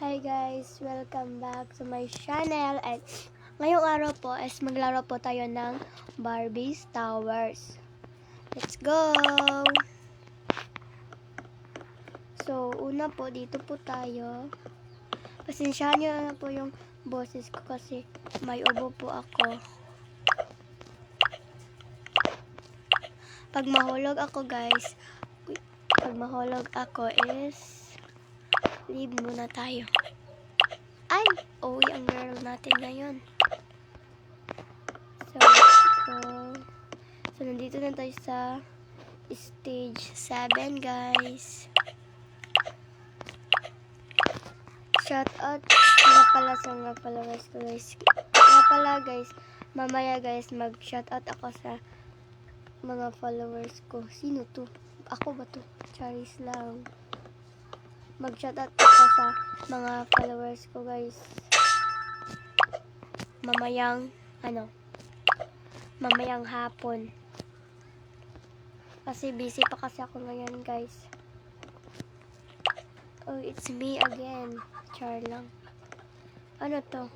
Hi guys! Welcome back to my channel. At ngayong araw po is maglaro po tayo ng Barbie's Towers. Let's go! So, una po, dito po tayo. Pasensyahan nyo na po yung boses ko kasi may ubo po ako. Pag mahulog ako guys, is leave muna tayo. Ay! Uwi ang girl natin ngayon. So, let's go. So, nandito na tayo sa stage 7, guys. Shout out nga pala guys. Mamaya guys, mag-shout out ako sa mga followers ko. Sino to? Ako ba to? Charis lang. Mag-shout out ako sa mga followers ko guys. Mamayang hapon. Kasi busy pa kasi ako ngayon guys. Oh, it's me again. Char lang. Ano to?